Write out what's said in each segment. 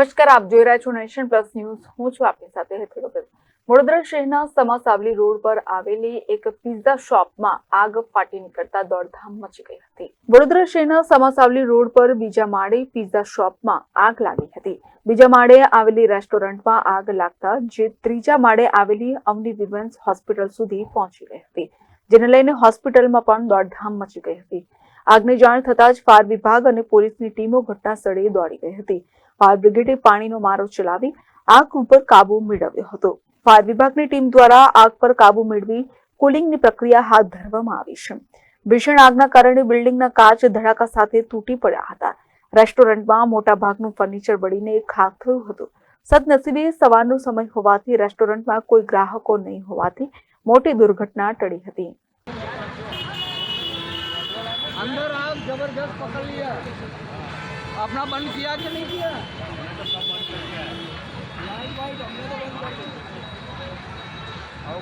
નમસ્કાર, આપ જોઈ રહ્યા છો નેશન પ્લસ ન્યૂઝ. હું છું આપની સાથે હેતલ વગર. વડોદરા શહેરના સમાસાવલી રોડ પર આવેલી એક પિઝા શોપમાં આગ ફાટી નીકળતા દોડધામ મચી ગઈ હતી. વડોદરા શહેરના સમાસાવલી રોડ પર બીજા માળે પિઝા શોપમાં આગ લાગી હતી. બીજા માળે આવેલી રેસ્ટોરન્ટમાં આગ લાગતા જે ત્રીજા માળે આવેલી અવની વિમેન્સ હોસ્પિટલ સુધી પહોંચી ગઈ હતી, જેને લઈને હોસ્પિટલમાં પણ દોડધામ મચી ગઈ હતી. આગની જાણ થતાં જ ફાયર વિભાગ અને પોલીસની ટીમો ઘટના સ્થળે દોડી ગઈ હતી. ફાયર બ્રિગેડે પાણીનો મારો ચલાવી આગ ઉપર કાબુ મેળવ્યો હતો. ફાયર વિભાગની ટીમ દ્વારા આગ પર કાબુ મેળવી કુલિંગની પ્રક્રિયા હાથ ધરવામાં આવી છે. ભીષણ આગના કારણે બિલ્ડિંગના કાચ ધડાકા સાથે તૂટી પડ્યા હતા. રેસ્ટોરન્ટમાં મોટા ભાગનું ફર્નિચર બળીને ખાખ થયું હતું. સદનસીબે સવારનો સમય હોવાથી રેસ્ટોરન્ટમાં કોઈ ગ્રાહકો નહીં હોવાથી મોટી દુર્ઘટના ટળી હતી. अंदर आग जबरदस्त पकड़ लिया. अपना बंद किया कि नहीं किया? लाइट वाइट हमने तो बंद कर दिया. आओ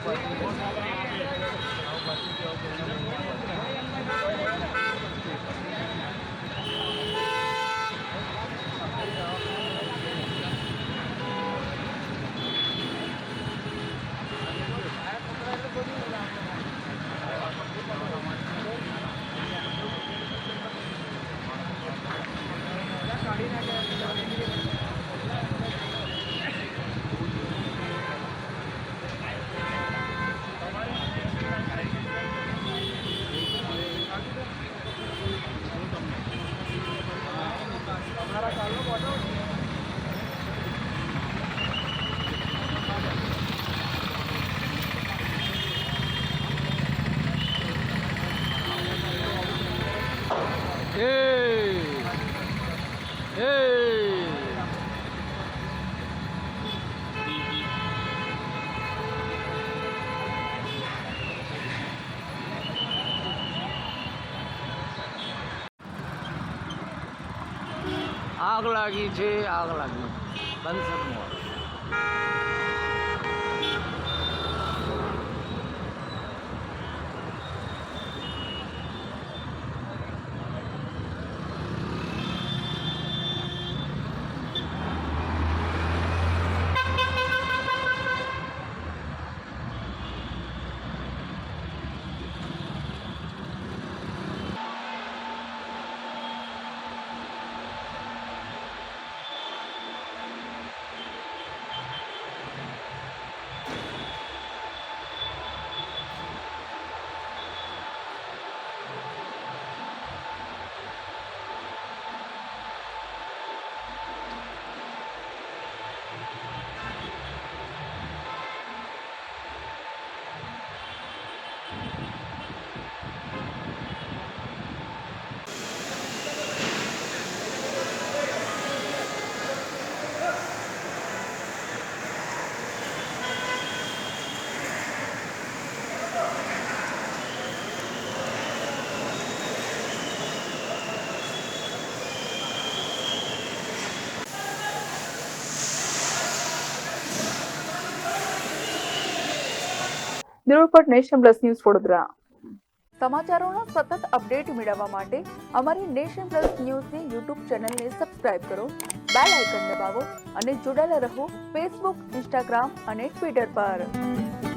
आग लागी છે, આગ લાગી બંધ sir. Bureau report, Nation Plus News, Vadodara. સમાચારોના સતત અપડેટ મેળવવા માટે અમારી નેશન પ્લસ ન્યૂઝની યુટ્યુબ ચેનલને સબસ્ક્રાઇબ કરો, બેલ આઇકન દબાવો અને જોડાયેલા રહો ફેસબુક, ઇન્સ્ટાગ્રામ અને ટ્વિટર પર.